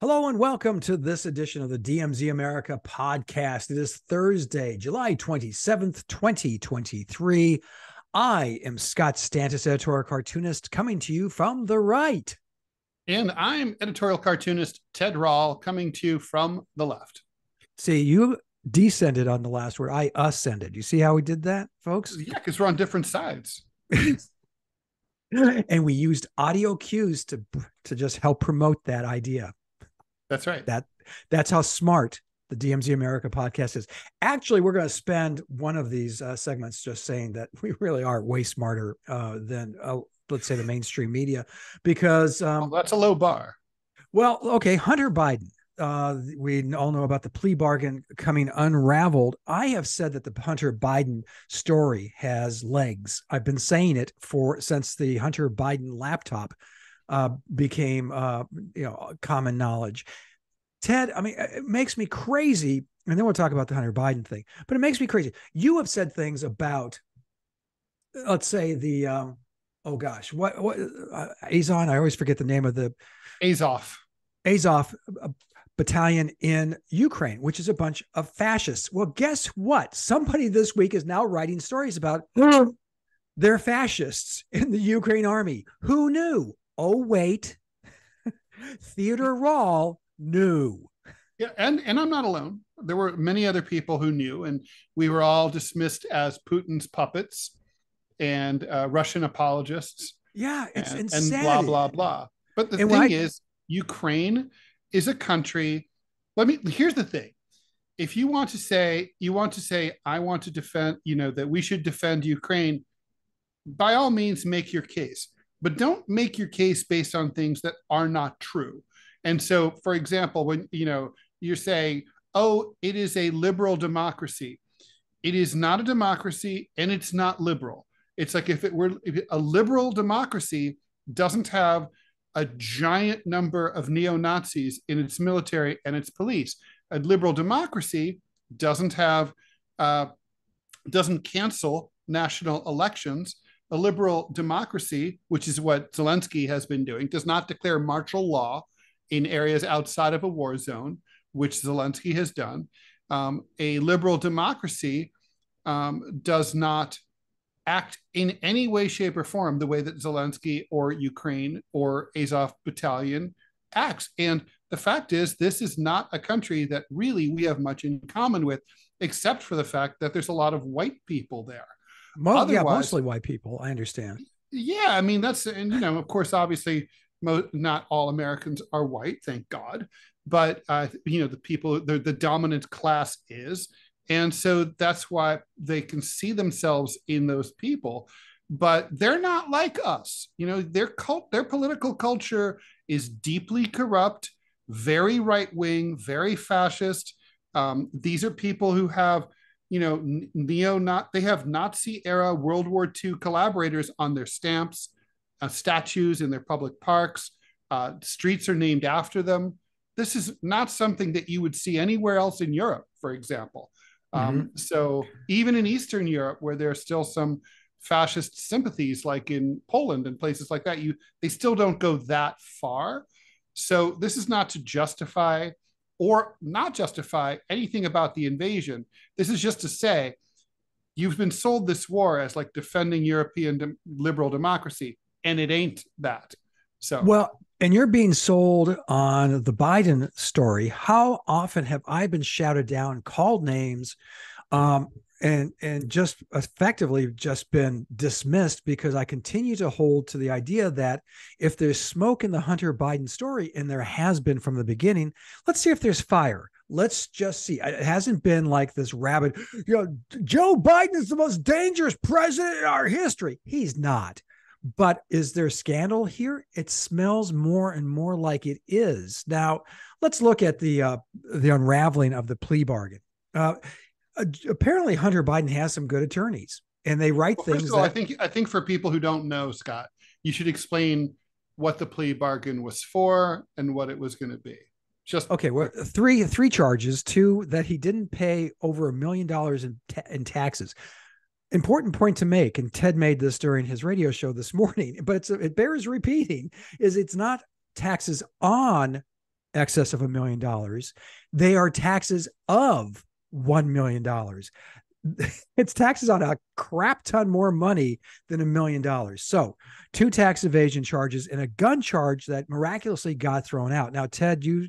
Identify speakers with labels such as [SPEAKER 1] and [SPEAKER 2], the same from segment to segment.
[SPEAKER 1] Hello and welcome to this edition of the DMZ America podcast. It is Thursday, July 27th, 2023. I am Scott Stantis, editorial cartoonist, coming to you from the right.
[SPEAKER 2] And I'm editorial cartoonist Ted Rall, coming to you from the left.
[SPEAKER 1] See, you descended on the last word. I ascended. You see how we did that, folks?
[SPEAKER 2] Yeah, because we're on different sides.
[SPEAKER 1] And we used audio cues to just help promote that idea.
[SPEAKER 2] That's right.
[SPEAKER 1] That's how smart the DMZ America podcast is. Actually, we're going to spend one of these segments just saying that we really are way smarter than, let's say, the mainstream media, because
[SPEAKER 2] that's a low bar.
[SPEAKER 1] Well, okay, Hunter Biden. We all know about the plea bargain coming unraveled. I have said that the Hunter Biden story has legs. I've been saying it since the Hunter Biden laptop became common knowledge. Ted, I mean, it makes me crazy, and then we'll talk about the Hunter Biden thing, but it makes me crazy. You have said things about, let's say, the what Azon, I always forget the name of the Azov battalion in Ukraine, which is a bunch of fascists. Well, guess what? Somebody this week is now writing stories about they're fascists in the Ukraine army. Who knew? Oh, wait. Theodore Rall knew.
[SPEAKER 2] Yeah, and I'm not alone. There were many other people who knew, and we were all dismissed as Putin's puppets and Russian apologists.
[SPEAKER 1] Yeah, it's insanity.
[SPEAKER 2] And blah, blah, blah. But the thing is, Ukraine is a country. Here's the thing. If you want to say, I want to defend, that we should defend Ukraine, by all means, make your case. But don't make your case based on things that are not true. And so, for example, when you're saying, oh, it is a liberal democracy. It is not a democracy, and it's not liberal. It's like if a liberal democracy doesn't have a giant number of neo-Nazis in its military and its police. A liberal democracy doesn't cancel national elections. A liberal democracy, which is what Zelensky has been doing, does not declare martial law in areas outside of a war zone, which Zelensky has done. A liberal democracy does not act in any way, shape, or form the way that Zelensky or Ukraine or Azov battalion acts. And the fact is, this is not a country that really we have much in common with, except for the fact that there's a lot of white people there.
[SPEAKER 1] Mostly white people. I understand.
[SPEAKER 2] Yeah, I mean, of course, obviously, not all Americans are white, thank God. But, the dominant class is. And so that's why they can see themselves in those people. But they're not like us. Their political culture is deeply corrupt, very right-wing, very fascist. These are people who have they have Nazi era World War II collaborators on their stamps, statues in their public parks. Streets are named after them. This is not something that you would see anywhere else in Europe, for example. So even in Eastern Europe, where there are still some fascist sympathies, like in Poland and places like that, they still don't go that far. So this is not to justify or not justify anything about the invasion. This is just to say, you've been sold this war as like defending European liberal democracy, and it ain't that. So,
[SPEAKER 1] well, and you're being sold on the Biden story. How often have I been shouted down, called names, and just effectively just been dismissed because I continue to hold to the idea that if there's smoke in the Hunter Biden story, and there has been from the beginning, let's see if there's fire. Let's just see. It hasn't been like this rabid, Joe Biden is the most dangerous president in our history. He's not. But is there scandal here? It smells more and more like it is. Now, let's look at the unraveling of the plea bargain. Apparently, Hunter Biden has some good attorneys, and they write things.
[SPEAKER 2] First of all, I think for people who don't know, Scott, you should explain what the plea bargain was for and what it was going to be. Just
[SPEAKER 1] okay. Well, three charges: two, that he didn't pay over $1 million in taxes. Important point to make, and Ted made this during his radio show this morning, but it bears repeating, is it's not taxes on excess of $1 million. They are taxes of $1 million. It's taxes on a crap ton more money than $1 million. So 2 tax evasion charges and a gun charge that miraculously got thrown out. Now, Ted, you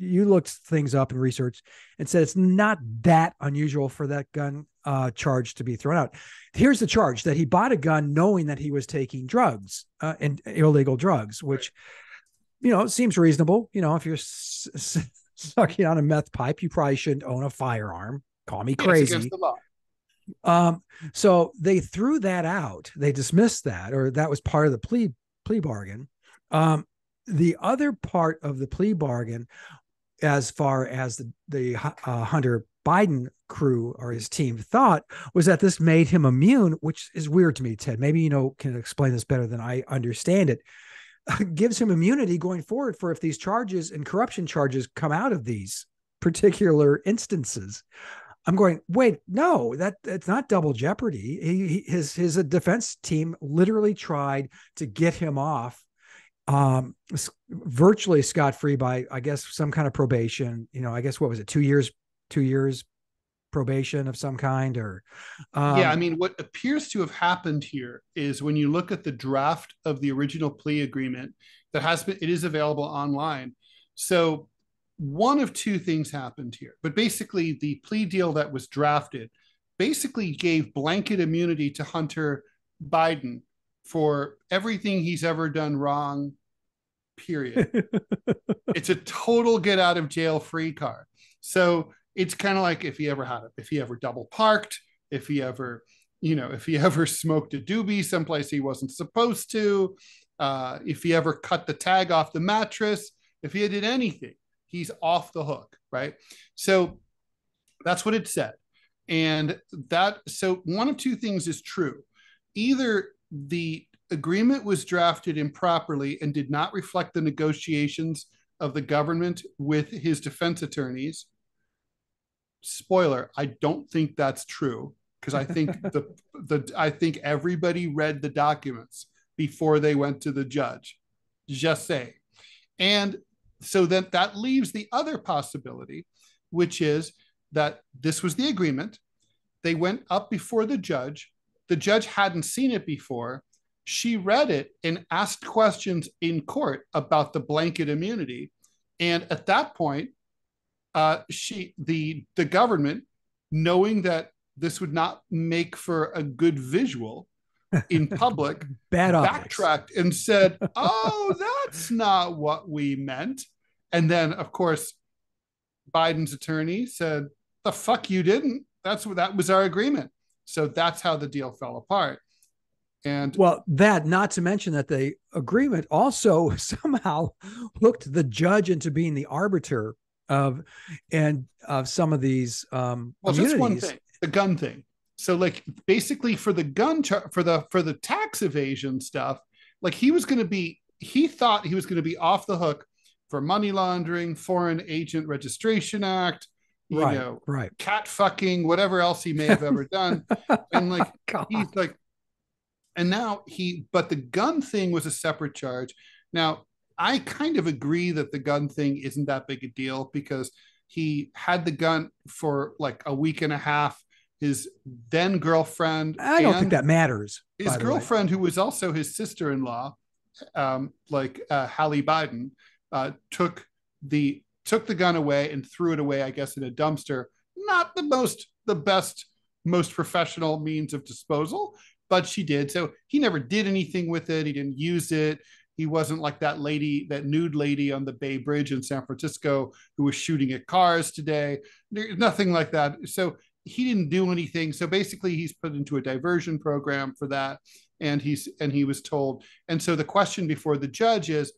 [SPEAKER 1] looked things up and researched and said it's not that unusual for that gun charge to be thrown out. Here's the charge: that he bought a gun knowing that he was taking drugs and illegal drugs, which, seems reasonable. If you're sucking on a meth pipe, you probably shouldn't own a firearm. Call me crazy.
[SPEAKER 2] It's against the law.
[SPEAKER 1] So they threw that out. They dismissed that, or that was part of the plea bargain. The other part of the plea bargain, as far as the Hunter Biden crew or his team thought, was that this made him immune, which is weird to me, Ted. Maybe can explain this better than I understand it. Gives him immunity going forward for if these charges and corruption charges come out of these particular instances. I'm going, wait, no, it's not double jeopardy. His defense team literally tried to get him off virtually scot-free by, I guess, some kind of probation. I guess, what was it? 2 years probation of some kind, or
[SPEAKER 2] yeah, I mean, what appears to have happened here is when you look at the draft of the original plea agreement it is available online. So one of two things happened here, but basically the plea deal that was drafted basically gave blanket immunity to Hunter Biden for everything he's ever done wrong, period. It's a total get out of jail free card. So it's kind of like if he ever double parked, if he ever smoked a doobie someplace he wasn't supposed to, if he ever cut the tag off the mattress, if he did anything, he's off the hook, right? So that's what it said. And so one of two things is true. Either the agreement was drafted improperly and did not reflect the negotiations of the government with his defense attorneys. Spoiler, I don't think that's true, because I think I think everybody read the documents before they went to the judge. Just saying. And so then that leaves the other possibility, which is that this was the agreement. They went up before the judge. The judge hadn't seen it before. She read it and asked questions in court about the blanket immunity. And at that point, the government, knowing that this would not make for a good visual in public, backtracked and said, "Oh, that's not what we meant." And then, of course, Biden's attorney said, "The fuck you didn't. That was our agreement." So that's how the deal fell apart. And
[SPEAKER 1] not to mention that the agreement also somehow hooked the judge into being the arbiter of some of these
[SPEAKER 2] just one thing, the gun thing. So like basically for the gun for the tax evasion stuff, like he thought he was going to be off the hook for money laundering, Foreign Agent Registration Act, cat fucking, whatever else he may have ever done. And like he's like, and now but the gun thing was a separate charge. Now I kind of agree that the gun thing isn't that big a deal, because he had the gun for like a week and a half. His then girlfriend,
[SPEAKER 1] I don't think that matters.
[SPEAKER 2] His girlfriend, who was also his sister-in-law, Hallie Biden, took the gun away and threw it away, I guess, in a dumpster. Not the best, most professional means of disposal, but she did. So he never did anything with it. He didn't use it. He wasn't like that nude lady on the Bay Bridge in San Francisco who was shooting at cars today. Nothing like that. So he didn't do anything. So basically he's put into a diversion program for that. And he was told. And so the question before the judge is,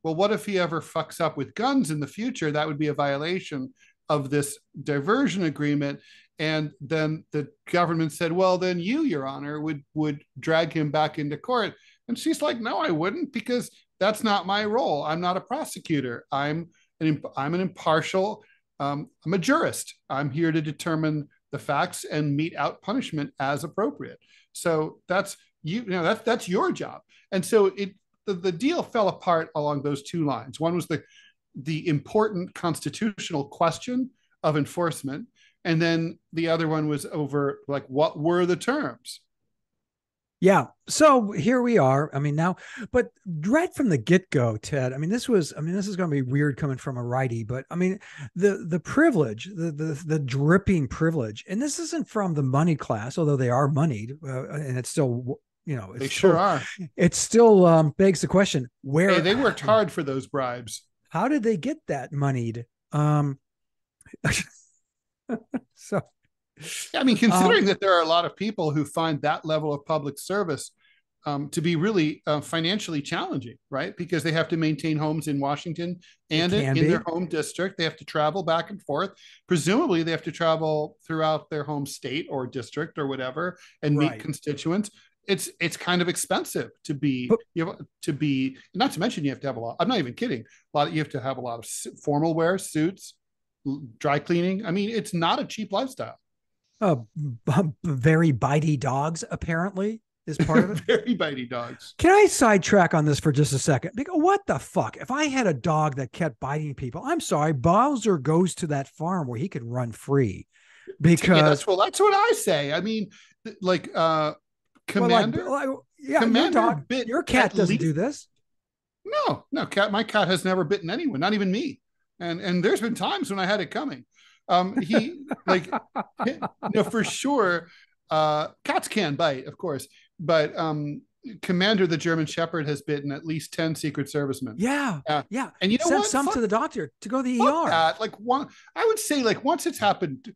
[SPEAKER 2] well, what if he ever fucks up with guns in the future? That would be a violation of this diversion agreement. And then the government said, well, then you, Your Honor, would drag him back into court. And she's like, no, I wouldn't, because that's not my role. I'm not a prosecutor. I'm an impartial, I'm a jurist. I'm here to determine the facts and mete out punishment as appropriate. So that's your job. And so the deal fell apart along those two lines. One was the important constitutional question of enforcement. And then the other one was over like, what were the terms?
[SPEAKER 1] Yeah. So here we are. I mean, now, but right from the get-go, Ted, this is going to be weird coming from a righty, but I mean, the privilege, the dripping privilege, and this isn't from the money class, although they are moneyed, and it's still,
[SPEAKER 2] they sure are.
[SPEAKER 1] It still begs the question, where
[SPEAKER 2] they worked hard for those bribes.
[SPEAKER 1] How did they get that moneyed? So,
[SPEAKER 2] I mean, considering that there are a lot of people who find that level of public service to be really financially challenging, right? Because they have to maintain homes in Washington and in their home district. They have to travel back and forth. Presumably, they have to travel throughout their home state or district or whatever and meet constituents. It's kind of expensive to be, not to mention you have to have a lot. I'm not even kidding. You have to have a lot of formal wear, suits, dry cleaning. I mean, it's not a cheap lifestyle.
[SPEAKER 1] Very bitey dogs, apparently, is part of it.
[SPEAKER 2] Very bitey dogs.
[SPEAKER 1] Can I sidetrack on this for just a second? Because what the fuck? If I had a dog that kept biting people, I'm sorry, Bowser goes to that farm where he can run free. Because
[SPEAKER 2] that's what I say. I mean, like Commander.
[SPEAKER 1] Commander, your cat doesn't do this.
[SPEAKER 2] No, my cat has never bitten anyone, not even me. And there's been times when I had it coming. He like, for sure. Cats can bite, of course, but Commander, the German Shepherd, has bitten at least 10 Secret Servicemen.
[SPEAKER 1] Yeah.
[SPEAKER 2] And
[SPEAKER 1] send some to the doctor to go to the ER.
[SPEAKER 2] That. Like I would say, like once it's happened,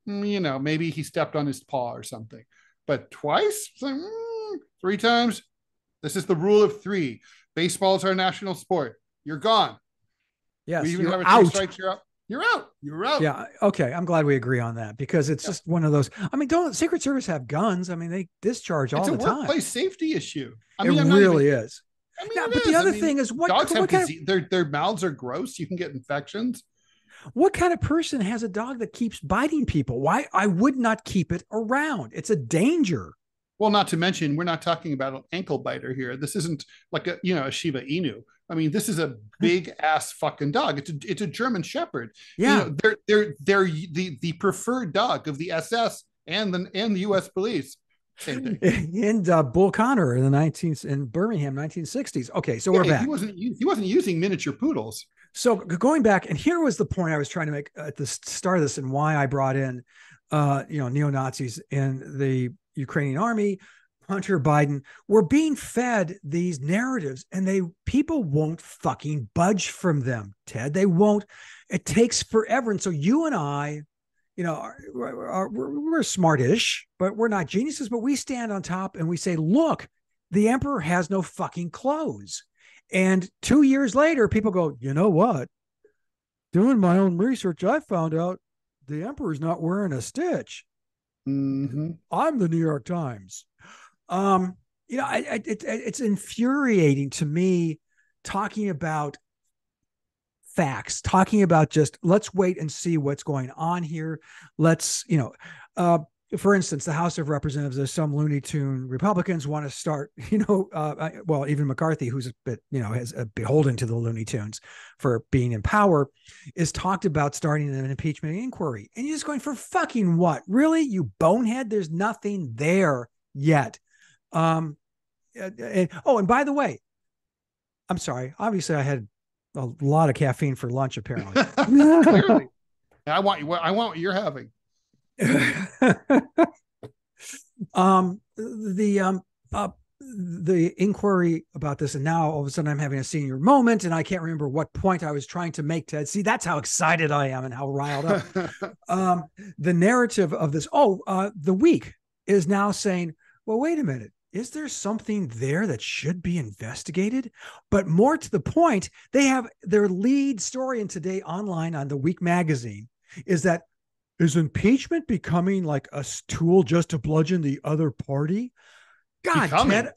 [SPEAKER 2] maybe he stepped on his paw or something, but twice, three times. This is the rule of three. Baseball is our national sport. You're gone.
[SPEAKER 1] Yes,
[SPEAKER 2] we even
[SPEAKER 1] you're
[SPEAKER 2] have a
[SPEAKER 1] out.
[SPEAKER 2] Strikes, you're out. You're out.
[SPEAKER 1] Yeah. Okay. I'm glad we agree on that because it's just one of those. I mean, don't Secret Service have guns? I mean, they discharge all the time.
[SPEAKER 2] It's a workplace safety issue.
[SPEAKER 1] It really is.
[SPEAKER 2] I mean,
[SPEAKER 1] but the other thing is,
[SPEAKER 2] dogs have disease. Their mouths are gross. You can get infections.
[SPEAKER 1] What kind of person has a dog that keeps biting people? Why? I would not keep it around. It's a danger.
[SPEAKER 2] Well, not to mention, we're not talking about an ankle biter here. This isn't like a Shiba Inu. I mean, this is a big ass fucking dog. It's a German Shepherd.
[SPEAKER 1] Yeah,
[SPEAKER 2] they're the preferred dog of the SS and the U.S. police. Same thing.
[SPEAKER 1] And Bull Connor in Birmingham, 1960s. Okay, so we're back.
[SPEAKER 2] He wasn't using miniature poodles.
[SPEAKER 1] So going back, and here was the point I was trying to make at the start of this, and why I brought in, neo-Nazis in the Ukrainian army. Hunter Biden, we're being fed these narratives and people won't fucking budge from them, Ted. They won't. It takes forever. And so you and I, we're smartish, but we're not geniuses, but we stand on top and we say, look, the emperor has no fucking clothes. And 2 years later, people go, you know what? Doing my own research, I found out the emperor's not wearing a stitch.
[SPEAKER 2] Mm-hmm.
[SPEAKER 1] I'm the New York Times. It's infuriating to me talking about facts, talking about just let's wait and see what's going on here. Let's, for instance, the House of Representatives, there's some Looney Tune Republicans want to start, even McCarthy, who's a bit, has a beholden to the Looney Tunes for being in power, is talked about starting an impeachment inquiry. And you're just going, for fucking what? Really? You bonehead? There's nothing there yet. And by the way, I'm sorry. Obviously, I had a lot of caffeine for lunch, apparently.
[SPEAKER 2] Clearly. I want what you're having.
[SPEAKER 1] The inquiry about this, and now all of a sudden I'm having a senior moment, and I can't remember what point I was trying to make, Ted. See, that's how excited I am and how riled up. The narrative of this, the week is now saying, well, wait a minute. Is there something there that should be investigated? But more to the point, they have their lead story in Today Online on the Week magazine is impeachment becoming like a tool just to bludgeon the other party? God, Ted,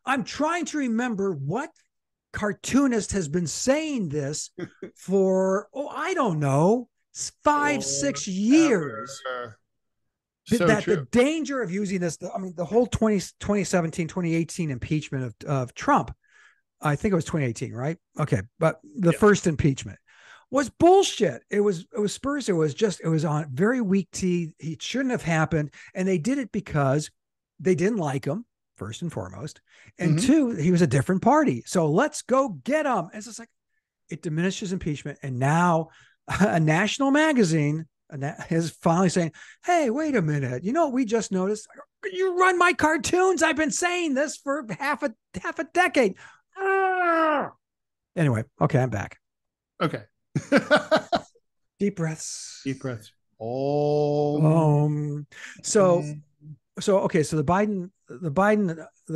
[SPEAKER 1] I'm trying to remember what cartoonist has been saying this for, I don't know, 5-6 years.
[SPEAKER 2] So
[SPEAKER 1] the danger of using this, the whole 2017, 2018 impeachment of Trump I think it was 2018, right? Okay. But the first impeachment was bullshit. It was Spurs. It was on very weak tea. He shouldn't have happened. And they did it because they didn't like him, first and foremost. And two, he was a different party. So let's go get him. And it's just like, it diminishes impeachment. And now a national magazine is finally saying, hey, wait a minute. You know what we just noticed? You run my cartoons. I've been saying this for half a decade. Anyway, okay, I'm back.
[SPEAKER 2] Okay.
[SPEAKER 1] Deep breaths.
[SPEAKER 2] Deep breaths.
[SPEAKER 1] So the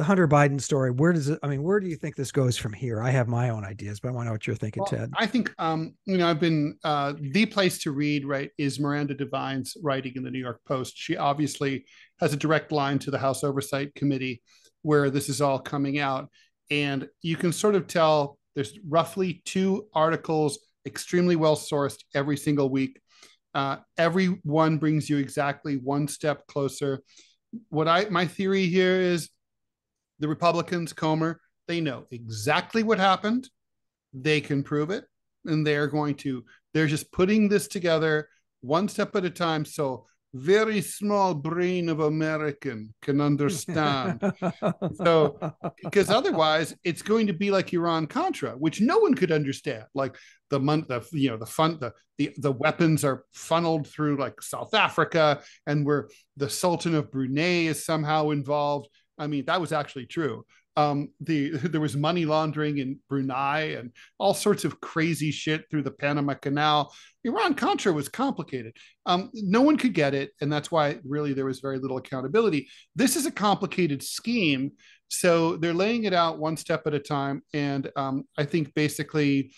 [SPEAKER 1] Hunter Biden story, where do you think this goes from here? I have my own ideas, but I want to know what you're thinking, Ted.
[SPEAKER 2] I think, I've been, the place to read, right, is Miranda Devine's writing in the New York Post. She obviously has a direct line to the House Oversight Committee where this is all coming out. And you can sort of tell there's roughly 2 articles, extremely well sourced every single week. Every one brings you exactly one step closer. My theory here is the Republicans, Comer, they know exactly what happened. They can prove it. And they're just putting this together one step at a time. So very small brain of American can understand. So, because otherwise it's going to be like Iran-Contra, which no one could understand. Like the weapons are funneled through like South Africa, and where the Sultan of Brunei is somehow involved. I mean, that was actually true. There was money laundering in Brunei and all sorts of crazy shit through the Panama Canal. Iran-Contra was complicated. No one could get it, and that's why really there was very little accountability. This is a complicated scheme, so they're laying it out one step at a time. And I think basically,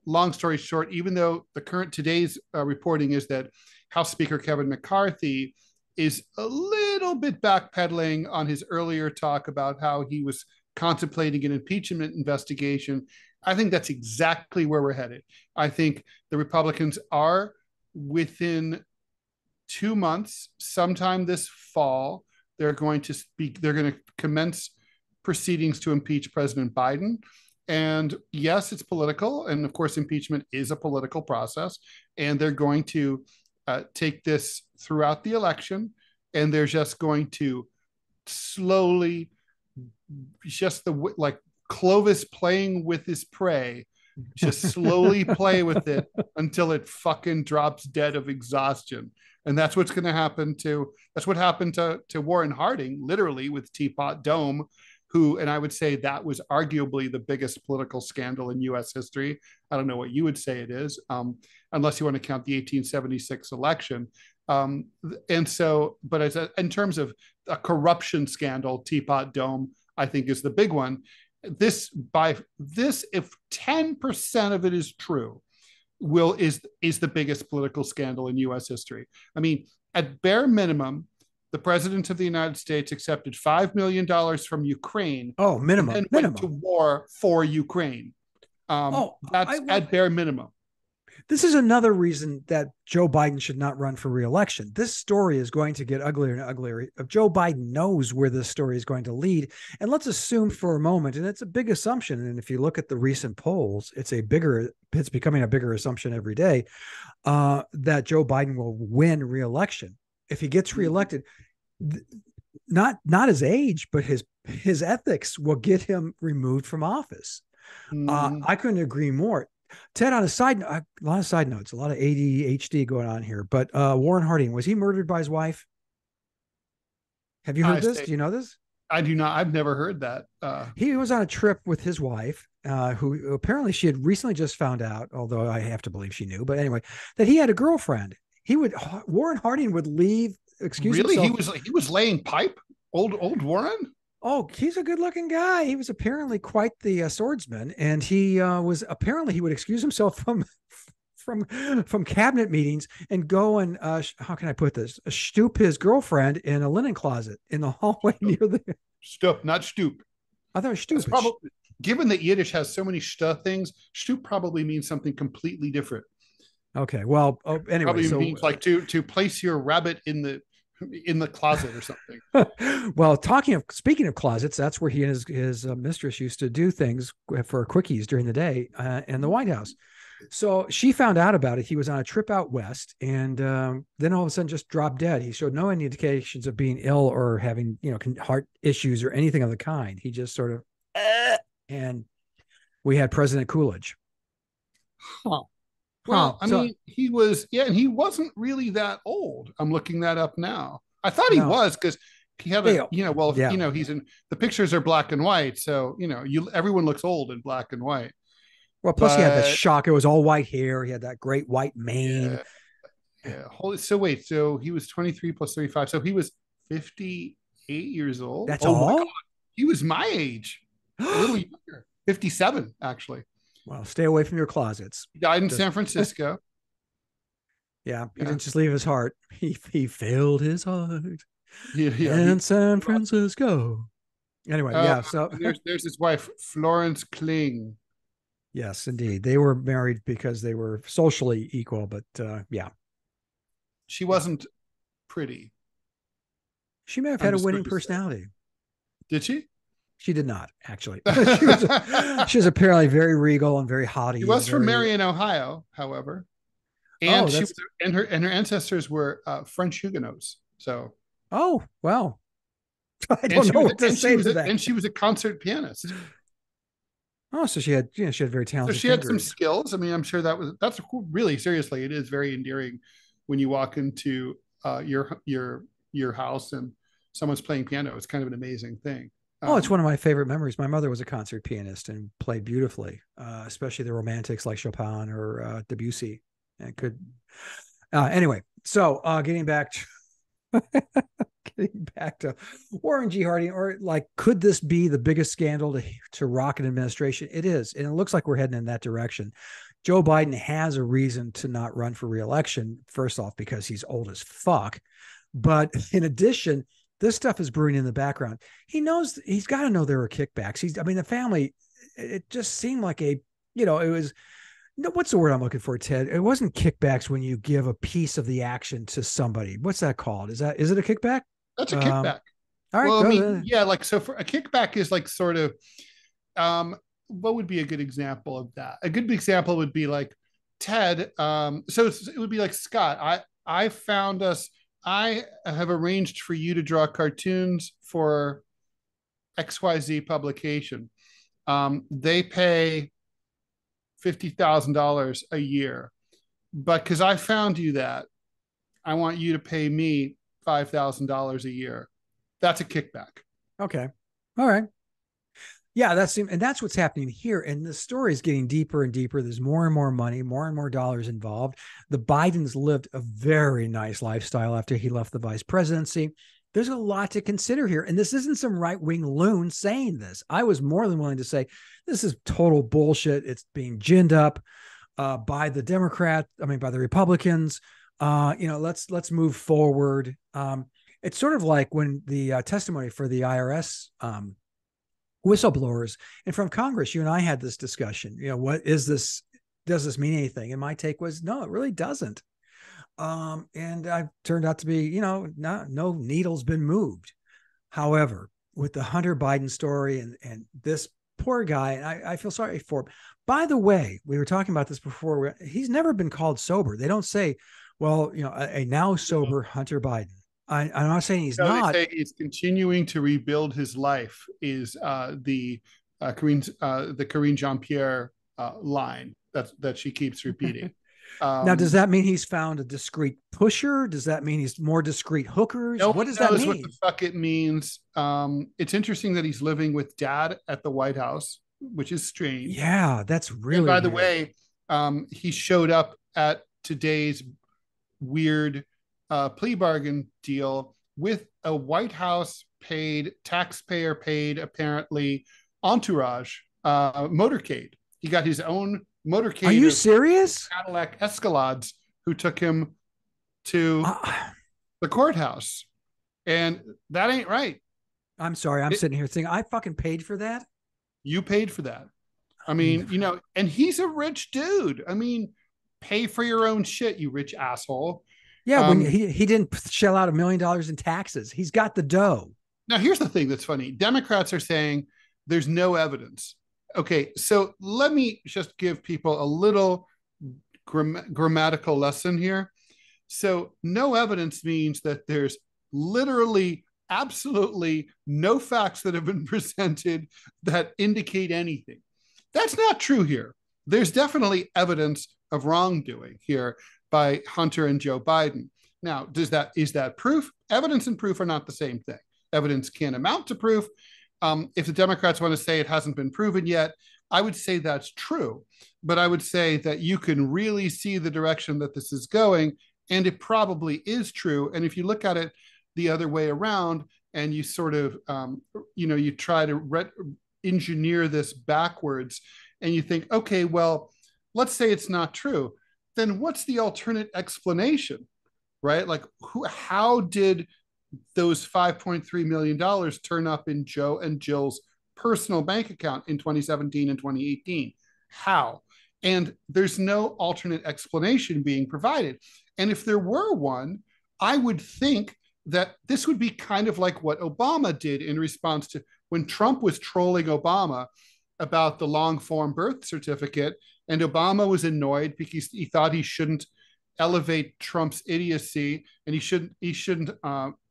[SPEAKER 2] long story short, even though today's reporting is that House Speaker Kevin McCarthy is a little bit backpedaling on his earlier talk about how he was contemplating an impeachment investigation, I think that's exactly where we're headed. I think the Republicans are within 2 months, sometime this fall, they're going to commence proceedings to impeach President Biden. And yes, it's political. And of course, impeachment is a political process. And they're going to take this throughout the election, and they're just going to slowly, just like Clovis playing with his prey, just slowly play with it until it fucking drops dead of exhaustion. And that's what's going to happen that's what happened to Warren Harding, literally, with Teapot Dome, and I would say that was arguably the biggest political scandal in U.S. history. I don't know what you would say it is, unless you want to count the 1876 election. In terms of a corruption scandal, Teapot Dome, I think, is the big one. If 10% of it is true, is the biggest political scandal in U.S. history. I mean, at bare minimum, the president of the United States accepted $5 million from Ukraine.
[SPEAKER 1] Oh, minimum.
[SPEAKER 2] And then went to war for Ukraine. That's at bare minimum.
[SPEAKER 1] This is another reason that Joe Biden should not run for re-election. This story is going to get uglier and uglier. Joe Biden knows where this story is going to lead. And let's assume for a moment, and it's a big assumption, and if you look at the recent polls, it's becoming a bigger assumption every day, that Joe Biden will win re-election. If he gets reelected, not his age, but his ethics will get him removed from office. I couldn't agree more. Ted, on a lot of side notes, a lot of ADHD going on here, but Warren Harding, was he murdered by his wife? Have you heard this? Do you know this?
[SPEAKER 2] I do not. I've never heard that.
[SPEAKER 1] He was on a trip with his wife, who apparently she had recently just found out, although I have to believe she knew, but anyway, that he had a girlfriend. Warren Harding would leave, himself.
[SPEAKER 2] He was laying pipe? Old Warren?
[SPEAKER 1] Oh, he's a good-looking guy. He was apparently quite the swordsman, and he would excuse himself from cabinet meetings and go and how can I put this? Stoop his girlfriend in a linen closet in the hallway near the
[SPEAKER 2] stoop, not stoop.
[SPEAKER 1] I thought it was stoop.
[SPEAKER 2] Probably, given that Yiddish has so many things, stoop probably means something completely different.
[SPEAKER 1] Okay, well, anyway,
[SPEAKER 2] probably means like to place your rabbit in the in the closet or something.
[SPEAKER 1] Well, speaking of closets, that's where he and his mistress used to do things for quickies during the day in the White House. So she found out about it. He was on a trip out west, and then all of a sudden just dropped dead. He showed no indications of being ill or having, heart issues or anything of the kind. He just sort of, and we had President Coolidge.
[SPEAKER 2] Huh. Well, I mean, he was, and he wasn't really that old. I'm looking that up now. I thought he was, because he had he's in, the pictures are black and white. So, everyone looks old in black and white.
[SPEAKER 1] Well, plus he had that shock. It was all white hair. He had that great white mane.
[SPEAKER 2] Yeah. So wait, so he was 23 plus 35. So he was 58 years old.
[SPEAKER 1] That's all?
[SPEAKER 2] He was my age. A little younger. 57, actually.
[SPEAKER 1] Well, stay away from your closets.
[SPEAKER 2] He died in San Francisco.
[SPEAKER 1] Yeah, he didn't just leave his heart. He filled his heart in San Francisco. Anyway, so
[SPEAKER 2] there's his wife, Florence Kling.
[SPEAKER 1] Yes, indeed. They were married because they were socially equal, but
[SPEAKER 2] she wasn't pretty.
[SPEAKER 1] She may have had a winning personality.
[SPEAKER 2] Did she?
[SPEAKER 1] She did not, actually. She was apparently very regal and very haughty.
[SPEAKER 2] She was from Marion, Ohio, however, and her ancestors were French Huguenots. So,
[SPEAKER 1] well, I don't know what to say to that.
[SPEAKER 2] And she was a concert pianist.
[SPEAKER 1] Oh, so she had very talented.
[SPEAKER 2] So she had some skills. I mean, I'm sure that's really, seriously, it is very endearing when you walk into your house and someone's playing piano. It's kind of an amazing thing.
[SPEAKER 1] It's one of my favorite memories. My mother was a concert pianist and played beautifully, especially the romantics like Chopin or Debussy. And anyway. So getting back to Warren G. Harding, or could this be the biggest scandal to rock an administration? It is, and it looks like we're heading in that direction. Joe Biden has a reason to not run for re-election. First off, because he's old as fuck, but in addition, this stuff is brewing in the background. He's got to know there were kickbacks. The family, it just seemed like it was, what's the word I'm looking for, Ted? It wasn't kickbacks when you give a piece of the action to somebody. What's that called? Is it a kickback?
[SPEAKER 2] That's a kickback.
[SPEAKER 1] All right.
[SPEAKER 2] Well, so for a kickback is sort of, what would be a good example of that? A good example would be like Ted. So it would be like, Scott, I have arranged for you to draw cartoons for XYZ publication. They pay $50,000 a year, but because I found you that, I want you to pay me $5,000 a year. That's a kickback.
[SPEAKER 1] Okay. All right. Yeah, that's what's happening here. And the story is getting deeper and deeper. There's more and more money, more and more dollars involved. The Bidens lived a very nice lifestyle after he left the vice presidency. There's a lot to consider here. And this isn't some right-wing loon saying this. I was more than willing to say this is total bullshit. It's being ginned up by the Republicans. Let's move forward. It's sort of like when the testimony for the IRS whistleblowers and from Congress, you and I had this discussion. What is this? Does this mean anything? And my take was, no, it really doesn't. And I turned out to be, no needle's been moved. However, with the Hunter Biden story and this poor guy, and I feel sorry for him. By the way, we were talking about this before. He's never been called sober. They don't say, well, a now sober Hunter Biden. I'm not saying he's not.
[SPEAKER 2] They say he's continuing to rebuild his life. Is the Karine Jean-Pierre line that she keeps repeating.
[SPEAKER 1] Now, does that mean he's found a discreet pusher? Does that mean he's more discreet hookers? What does that mean?
[SPEAKER 2] What the fuck it means. It's interesting that he's living with dad at the White House, which is strange.
[SPEAKER 1] Yeah, that's really.
[SPEAKER 2] And by the way, he showed up at today's weird plea bargain deal with a White House paid, taxpayer paid, apparently, entourage motorcade. He got his own motorcade.
[SPEAKER 1] Are you serious?
[SPEAKER 2] Cadillac Escalades who took him to the courthouse. And that ain't right.
[SPEAKER 1] I'm sorry. I'm sitting here thinking, I fucking paid for that.
[SPEAKER 2] You paid for that. I mean, and he's a rich dude. I mean, pay for your own shit, you rich asshole.
[SPEAKER 1] Yeah, when he didn't shell out $1 million in taxes. He's got the dough.
[SPEAKER 2] Now, here's the thing that's funny. Democrats are saying there's no evidence. Okay, so let me just give people a little grammatical lesson here. So no evidence means that there's literally absolutely no facts that have been presented that indicate anything. That's not true here. There's definitely evidence of wrongdoing here by Hunter and Joe Biden. Now, is that proof? Evidence and proof are not the same thing. Evidence can amount to proof. If the Democrats want to say it hasn't been proven yet, I would say that's true. But I would say that you can really see the direction that this is going, and it probably is true. And if you look at it the other way around and you sort of, you try to engineer this backwards and you think, okay, well, let's say it's not true. Then what's the alternate explanation, right? Like how did those $5.3 million turn up in Joe and Jill's personal bank account in 2017 and 2018? How? And there's no alternate explanation being provided. And if there were one, I would think that this would be kind of like what Obama did in response to when Trump was trolling Obama about the long form birth certificate. And Obama was annoyed because he thought he shouldn't elevate Trump's idiocy and he shouldn't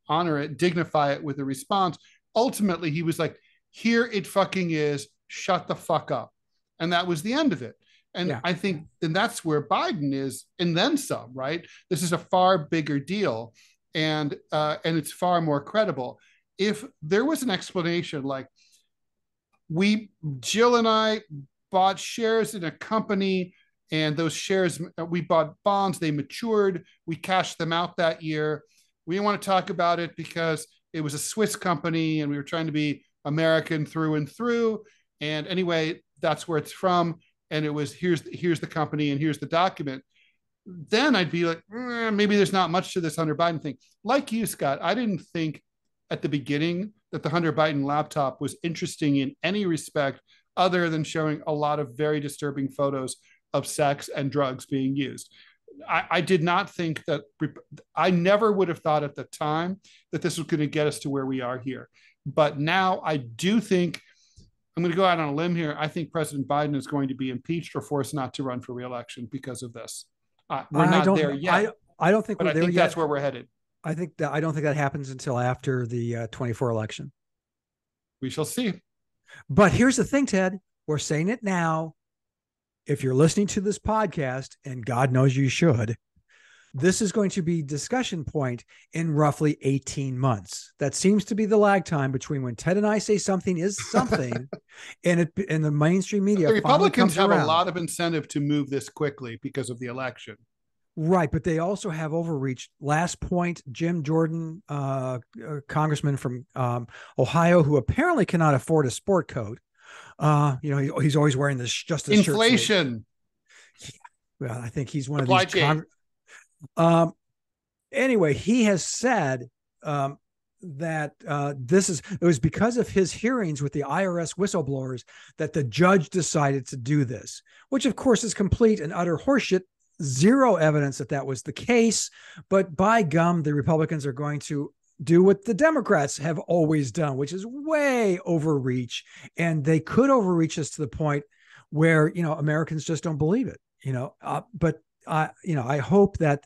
[SPEAKER 2] honor it, dignify it with a response. Ultimately, he was like, here it fucking is, shut the fuck up. And that was the end of it. And yeah. I think, and that's where Biden is, and then some, right? This is a far bigger deal, and it's far more credible. If there was an explanation like, Jill and I bought shares in a company, and those shares, we bought bonds, they matured, we cashed them out that year. We didn't want to talk about it because it was a Swiss company, and we were trying to be American through and through. And anyway, that's where it's from. And it was, here's the company and here's the document. Then I'd be like, maybe there's not much to this Hunter Biden thing. Like you, Scott, I didn't think at the beginning that the Hunter Biden laptop was interesting in any respect other than showing a lot of very disturbing photos of sex and drugs being used. I did not think that, I never would have thought at the time that this was going to get us to where we are here. But now I do think, I'm going to go out on a limb here. I think President Biden is going to be impeached or forced not to run for re-election because of this. We're not there yet.
[SPEAKER 1] I don't think we're there yet.
[SPEAKER 2] That's where we're headed.
[SPEAKER 1] I don't think that happens until after the 24 election.
[SPEAKER 2] We shall see.
[SPEAKER 1] But here's the thing, Ted. We're saying it now. If you're listening to this podcast, and God knows you should, this is going to be discussion point in roughly 18 months. That seems to be the lag time between when Ted and I say something is something and the mainstream media.
[SPEAKER 2] The Republicans have a lot of incentive to move this quickly because of the election.
[SPEAKER 1] Right. But they also have overreach. Last point, Jim Jordan, congressman from Ohio, who apparently cannot afford a sport coat. He's always wearing this Justice
[SPEAKER 2] inflation.
[SPEAKER 1] Shirt. Well, I think he's one of these. Anyway, he has said that it was because of his hearings with the IRS whistleblowers that the judge decided to do this, which of course is complete and utter horseshit. Zero evidence that was the case, but by gum, the Republicans are going to do what the Democrats have always done, which is way overreach. And they could overreach us to the point where, Americans just don't believe it, but I hope that,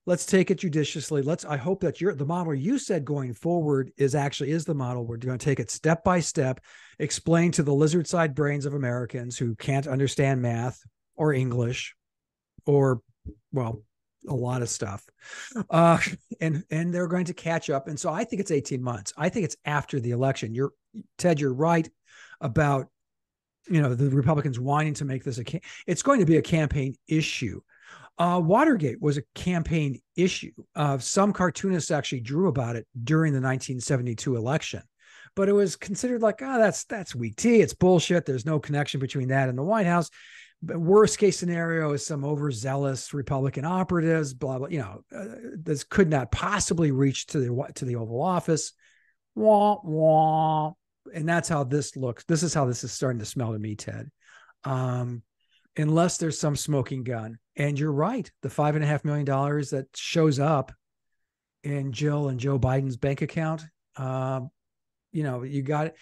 [SPEAKER 1] let's take it judiciously. I hope that the model you said going forward is the model. We're going to take it step by step, explain to the lizard side brains of Americans who can't understand math or English or, well, a lot of stuff. And they're going to catch up. And so I think it's 18 months. I think it's after the election. Ted, you're right about, the Republicans wanting to make this it's going to be a campaign issue. Watergate was a campaign issue. Some cartoonists actually drew about it during the 1972 election, but it was considered like, that's weak tea. It's bullshit. There's no connection between that and the White House. But worst case scenario is some overzealous Republican operatives, blah, blah, this could not possibly reach to the Oval Office. Wah, wah. And that's how this looks. This is how this is starting to smell to me, Ted. Unless there's some smoking gun. And you're right. The $5.5 million that shows up in Jill and Joe Biden's bank account, you got it.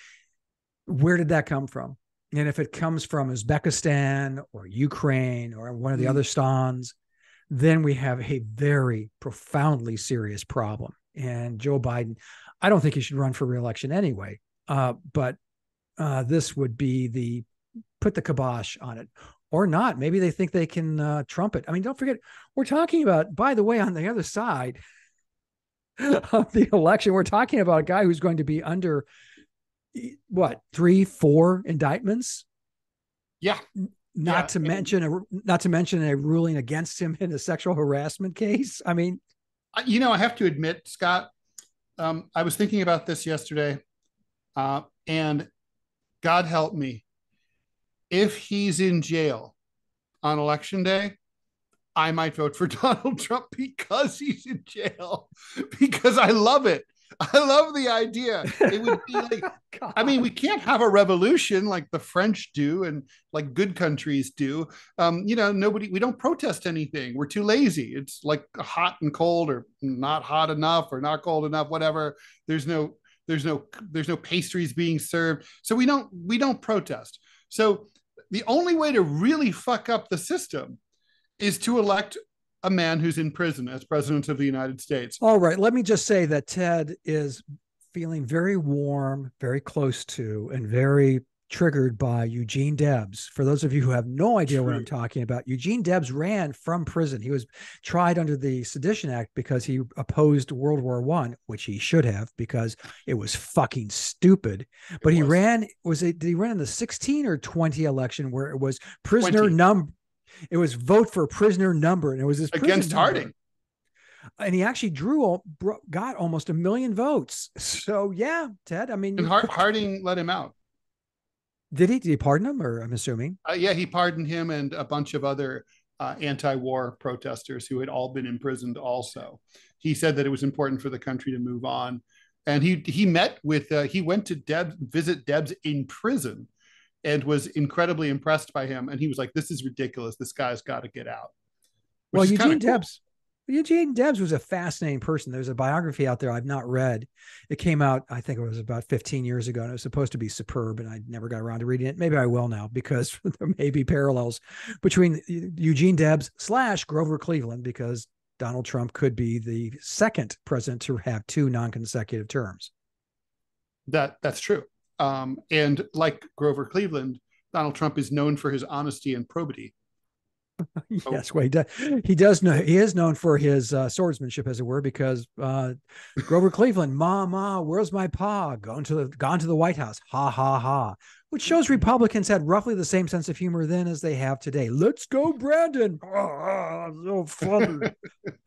[SPEAKER 1] Where did that come from? And if it comes from Uzbekistan or Ukraine or one of the other stans, then we have a very profoundly serious problem. And Joe Biden, I don't think he should run for re-election anyway. But this would be put the kibosh on it. Or not. Maybe they think they can trump it. I mean, don't forget, we're talking about, by the way, on the other side of the election, we're talking about a guy who's going to be under, 3-4 indictments?
[SPEAKER 2] Yeah.
[SPEAKER 1] Not to mention a ruling against him in a sexual harassment case. I mean,
[SPEAKER 2] I have to admit, Scott, I was thinking about this yesterday, and God help me, if he's in jail on election day, I might vote for Donald Trump because he's in jail, because I love it. I love the idea. It would be like, I mean, we can't have a revolution like the French do and like good countries do. We don't protest anything. We're too lazy. It's like hot and cold, or not hot enough, or not cold enough, whatever. There's no pastries being served. So we don't protest. So the only way to really fuck up the system is to elect a man who's in prison as president of the United States.
[SPEAKER 1] All right. Let me just say that Ted is feeling very warm, very close to, and very triggered by Eugene Debs. For those of you who have no idea what I'm talking about, Eugene Debs ran from prison. He was tried under the Sedition Act because he opposed World War I, which he should have, because it was fucking stupid. But he ran, did he run in the 16 or 20 election where it was prisoner number? It was vote for prisoner number, and it was his
[SPEAKER 2] against Harding.
[SPEAKER 1] And he actually got almost 1 million votes. So yeah, Ted, I mean,
[SPEAKER 2] and Harding let him out.
[SPEAKER 1] Did he? Did he pardon him? Or I'm assuming.
[SPEAKER 2] Yeah, he pardoned him and a bunch of other anti-war protesters who had all been imprisoned. Also, he said that it was important for the country to move on, and he went to visit Debs in prison, and was incredibly impressed by him. And he was like, "This is ridiculous. This guy's got to get out."
[SPEAKER 1] Well, Eugene Debs was a fascinating person. There's a biography out there I've not read. It came out, I think it was about 15 years ago, and it was supposed to be superb, and I never got around to reading it. Maybe I will now, because there may be parallels between Eugene Debs / Grover Cleveland, because Donald Trump could be the second president to have 2 non-consecutive terms.
[SPEAKER 2] That's true. And like Grover Cleveland, Donald Trump is known for his honesty and probity.
[SPEAKER 1] Yes, well, he is known for his swordsmanship, as it were, because Grover Cleveland, ma, where's my pa? Gone to the White House, ha ha ha, which shows Republicans had roughly the same sense of humor then as they have today. Let's go, Brandon! So funny.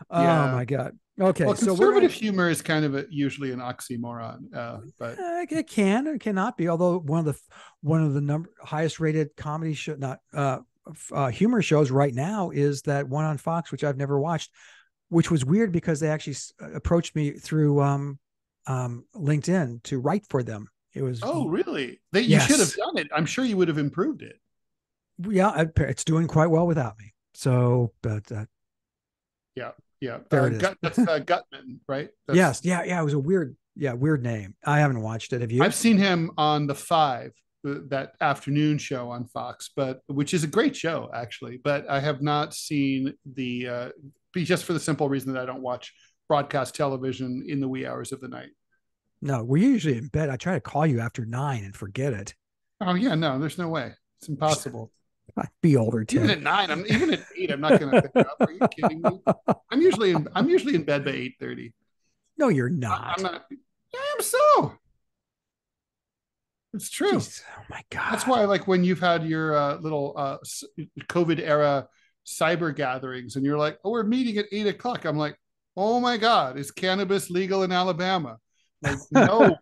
[SPEAKER 1] Oh my God. Okay,
[SPEAKER 2] well, conservative humor is kind of usually an oxymoron, but
[SPEAKER 1] it can or cannot be. Although one of the highest rated comedy show, humor shows right now, is that one on Fox, which I've never watched, which was weird because they actually approached me through LinkedIn to write for them. It was
[SPEAKER 2] really? You should have done it. I'm sure you would have improved it.
[SPEAKER 1] Yeah, it's doing quite well without me. So, but
[SPEAKER 2] yeah,
[SPEAKER 1] there it is.
[SPEAKER 2] That's Gutman, right?
[SPEAKER 1] Yes, yeah. It was a weird name. I haven't watched it. Have you?
[SPEAKER 2] I've seen him on The Five, that afternoon show on Fox, which is a great show actually. But I have not seen just for the simple reason that I don't watch broadcast television in the wee hours of the night.
[SPEAKER 1] No, we're usually in bed. I try to call you after 9 and forget it.
[SPEAKER 2] Oh yeah, no, there's no way. It's impossible.
[SPEAKER 1] I'd be older too.
[SPEAKER 2] Even at 9, even at 8, I'm not going to pick it up. Are you kidding me? I'm usually in bed by 8:30.
[SPEAKER 1] No, you're not.
[SPEAKER 2] I'm not. I am so. It's true.
[SPEAKER 1] Jeez, oh my God.
[SPEAKER 2] That's why, like, when you've had your little COVID era cyber gatherings, and you're like, "Oh, we're meeting at 8:00." I'm like, "Oh my God, is cannabis legal in Alabama?" Like, no.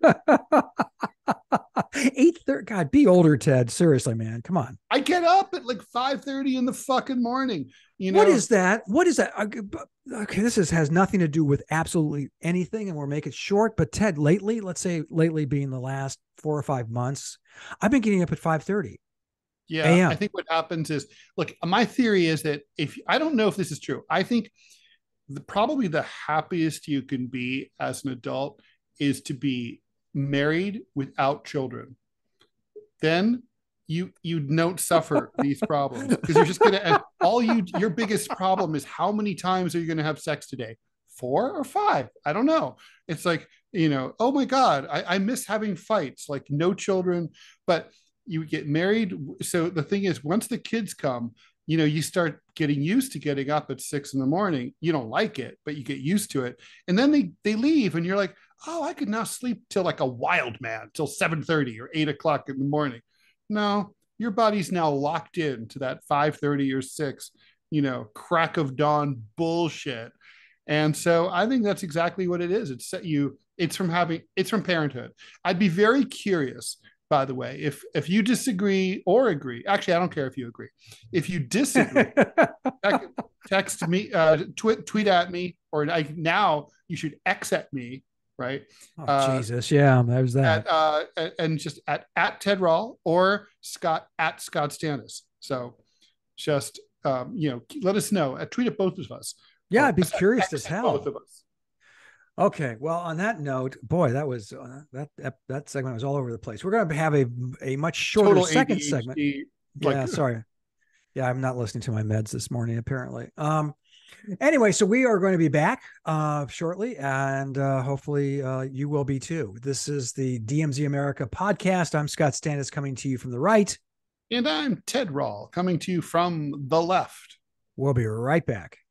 [SPEAKER 1] 8:30. God, be older, Ted. Seriously, man. Come on.
[SPEAKER 2] I get up at like 5:30 in the fucking morning.
[SPEAKER 1] What is that? What is that? Okay, this has nothing to do with absolutely anything, and we'll make it short. But Ted, lately, let's say lately being the last 4 or 5 months, I've been getting up at 5:30.
[SPEAKER 2] Yeah, I
[SPEAKER 1] AM.
[SPEAKER 2] think what happens is, look, my theory is that if I don't know if this is true, I think probably the happiest you can be as an adult is to be married without children. Then you don't suffer these problems because you're just gonna, and your biggest problem is how many times are you gonna have sex today? 4 or 5? I don't know. It's like, oh my God, I miss having fights, like no children, but you get married. So the thing is, once the kids come, you start getting used to getting up at 6 in the morning. You don't like it, but you get used to it. And then they leave, and you're like, oh, I could now sleep till like a wild man till 7:30 or 8 o'clock in the morning. No, your body's now locked in to that 5:30 or 6, crack of dawn bullshit. And so I think that's exactly what it is. It's from parenthood. I'd be very curious, by the way, if you disagree or agree. Actually, I don't care if you agree. If you disagree, text me, tweet at me, or now you should X at me, right?
[SPEAKER 1] Oh, Jesus. Yeah, there's that.
[SPEAKER 2] And just at Ted Rall or Scott at Scott Stantis. So just let us know. Tweet at both of us.
[SPEAKER 1] Yeah, I'd be curious as hell.
[SPEAKER 2] Both of us.
[SPEAKER 1] Okay, well, on that note, boy, that was that segment was all over the place. We're going to have a much shorter
[SPEAKER 2] Total
[SPEAKER 1] second
[SPEAKER 2] ADHD,
[SPEAKER 1] segment. Yeah, sorry. Yeah, I'm not listening to my meds this morning, apparently. Anyway, so we are going to be back shortly, and hopefully you will be too. This is the DMZ America podcast. I'm Scott Stantis, coming to you from the right.
[SPEAKER 2] And I'm Ted Rall, coming to you from the left.
[SPEAKER 1] We'll be right back.